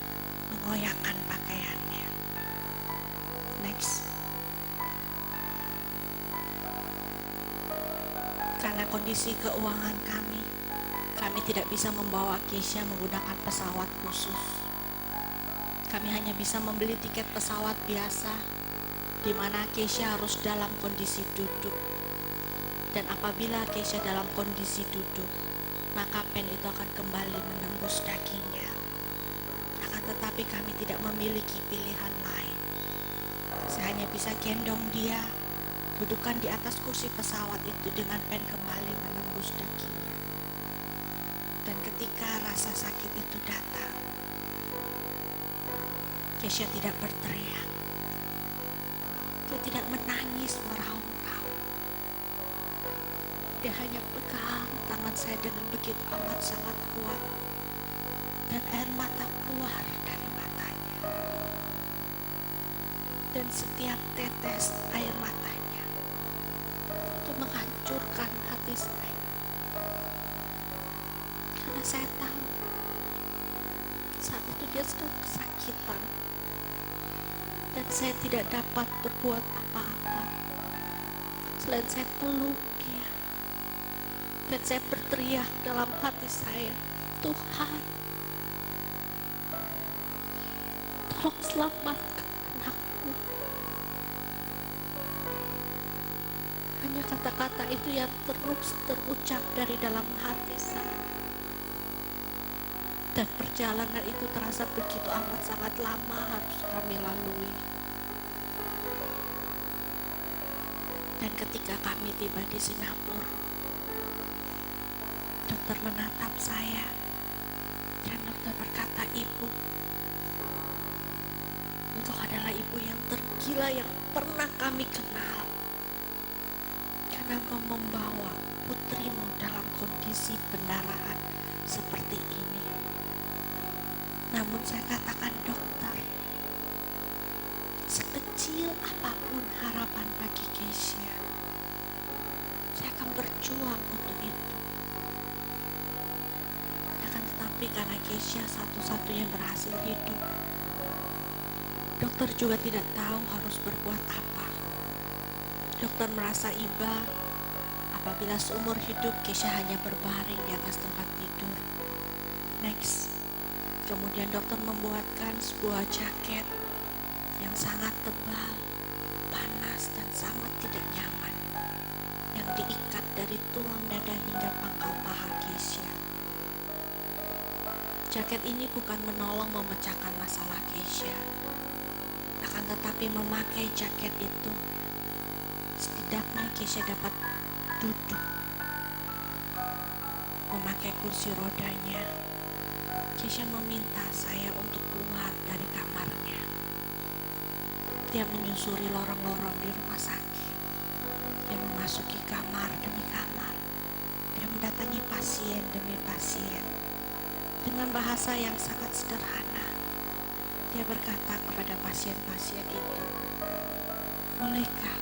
mengoyakkan pakaiannya. Next. Karena kondisi keuangan kami tidak bisa membawa Kesha menggunakan pesawat khusus. Kami hanya bisa membeli tiket pesawat biasa, di mana Kesha harus dalam kondisi duduk. Dan apabila Kesha dalam kondisi duduk, maka pen itu akan kembali menembus dagingnya. Akan tetapi kami tidak memiliki pilihan lain. Saya hanya bisa gendong dia, dudukkan di atas kursi pesawat itu dengan pen kembali menembus dagingnya. Dan ketika rasa sakit itu datang, Kesha tidak berteriak. Dia tidak menangis meraung-raung. Dia hanya pegang tangan saya dengan begitu amat sangat kuat. Dan air mata keluar dari matanya. Dan setiap tetes air matanya itu menghancurkan hati saya. Karena saya tahu saat itu dia sedang kesakitan. Dan saya tidak dapat berbuat apa-apa selain saya peluk dia. Dan saya berteriak dalam hati saya, Tuhan, tolong selamatkan anakku. Hanya kata-kata itu yang terus terucap dari dalam hati saya. Dan perjalanan itu terasa begitu amat sangat lama harus kami lalui. Dan ketika kami tiba di Singapura, dokter menatap saya. Dan dokter berkata, Ibu, engkau adalah ibu yang tergila yang pernah kami kenal. Karena engkau membawa putrimu dalam kondisi pendarahan seperti ini. Namun saya katakan, dokter, sekecil apapun harapan bagi Kesha, saya akan berjuang untuk itu. Tapi karena Kesha satu-satunya berhasil hidup, dokter juga tidak tahu harus berbuat apa. Dokter merasa iba apabila seumur hidup Kesha hanya berbaring di atas tempat tidur. Next, kemudian dokter membuatkan sebuah jaket yang sangat tebal, panas dan sangat tidak nyaman, yang diikat dari tulang dada hingga pangkal paha Kesha. Jaket ini bukan menolong memecahkan masalah Kesha, akan tetapi memakai jaket itu, setidaknya Kesha dapat duduk. Memakai kursi rodanya, Kesha meminta saya untuk keluar dari kamarnya. Dia menyusuri lorong-lorong di rumah sakit. Dia memasuki kamar demi kamar. Dia mendatangi pasien demi pasien. Dengan bahasa yang sangat sederhana, dia berkata kepada pasien-pasien itu, "Bolehkah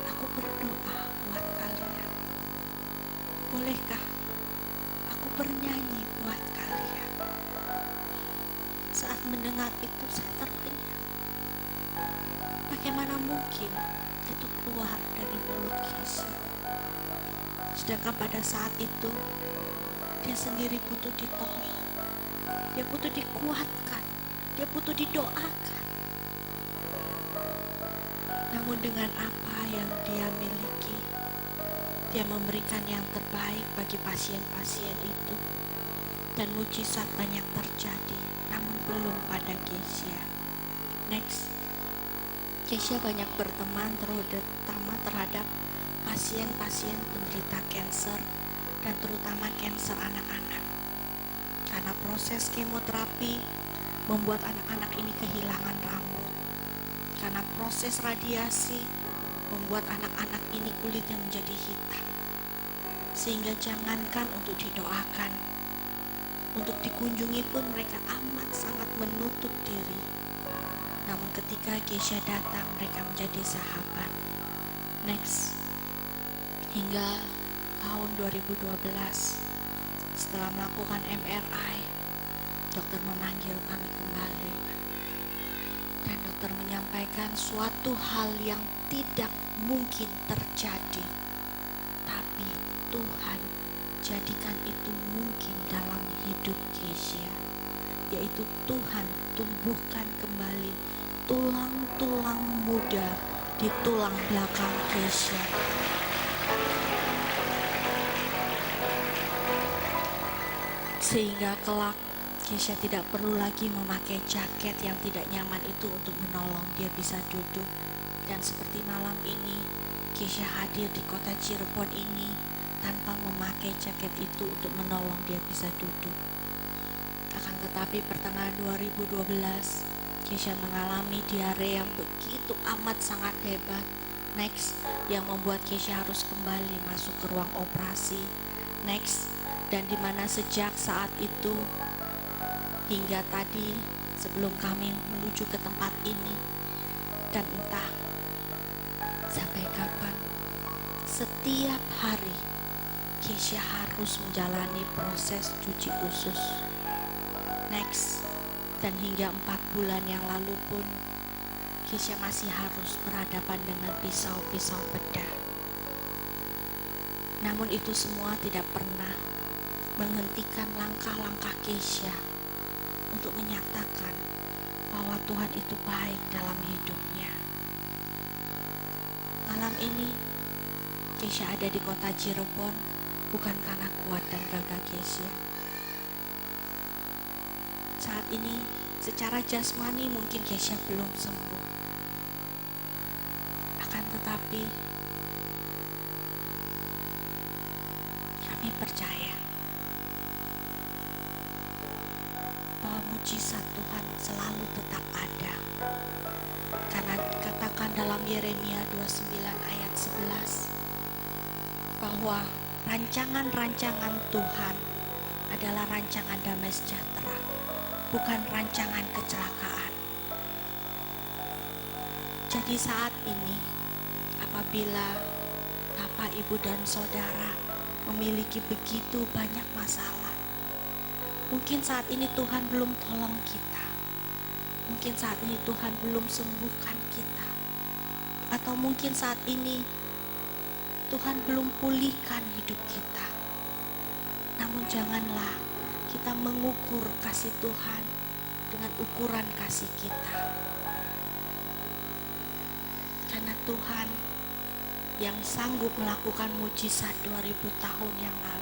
aku berdoa buat kalian? Bolehkah aku bernyanyi buat kalian?" Saat mendengar itu saya terpenyang. Bagaimana mungkin itu keluar dari mulut Kesha? Sedangkan pada saat itu dia sendiri butuh ditolong, dia butuh dikuatkan, dia butuh didoakan. Namun dengan apa yang dia miliki, dia memberikan yang terbaik bagi pasien-pasien itu. Dan mujizat banyak terjadi, namun belum pada Kesha. Next, Kesha banyak berteman terutama terhadap pasien-pasien penderita kanker dan terutama kanker anak-anak. Karena proses kemoterapi membuat anak-anak ini kehilangan rambut. Karena proses radiasi membuat anak-anak ini kulitnya menjadi hitam. Sehingga jangankan untuk didoakan, untuk dikunjungi pun mereka amat sangat menutup diri. Namun ketika Kesha datang, mereka menjadi sahabat. Next, hingga tahun 2012, setelah melakukan MRI, dokter memanggil kami kembali. Dan dokter menyampaikan suatu hal yang tidak mungkin terjadi. Tapi Tuhan jadikan itu mungkin dalam hidup Kesha. Yaitu Tuhan tumbuhkan kembali tulang-tulang muda di tulang belakang Kesha. Sehingga kelak Kesha tidak perlu lagi memakai jaket yang tidak nyaman itu untuk menolong dia bisa duduk. Dan seperti malam ini, Kesha hadir di kota Cirebon ini tanpa memakai jaket itu untuk menolong dia bisa duduk. Akan tetapi pertengahan 2012, Kesha mengalami diare yang begitu amat sangat hebat. Next, yang membuat Kesha harus kembali masuk ke ruang operasi. Next, dan di mana sejak saat itu hingga tadi sebelum kami menuju ke tempat ini, dan entah sampai kapan, setiap hari Kesha harus menjalani proses cuci usus. Next, dan hingga 4 bulan yang lalu pun Kesha masih harus berhadapan dengan pisau-pisau bedah. Namun itu semua tidak pernah menghentikan langkah-langkah Kesha untuk menyatakan bahwa Tuhan itu baik dalam hidupnya. Malam ini Kesha ada di kota Cirebon bukan karena kuat dan gagah Kesha. Saat ini secara jasmani mungkin Kesha belum sembuh. Akan tetapi kami percaya bahwa mujizat Tuhan selalu tetap ada. Karena dikatakan dalam Yeremia 29 ayat 11 bahwa rancangan-rancangan Tuhan adalah rancangan damai sejahtera, bukan rancangan kecelakaan. Jadi saat ini apabila Bapak, Ibu, dan Saudara memiliki begitu banyak masalah, Mungkin saat ini Tuhan belum tolong kita. Mungkin saat ini Tuhan belum sembuhkan kita. Atau mungkin saat ini Tuhan belum pulihkan hidup kita. Namun janganlah kita mengukur kasih Tuhan dengan ukuran kasih kita. Karena Tuhan yang sanggup melakukan mujizat 2000 tahun yang lalu,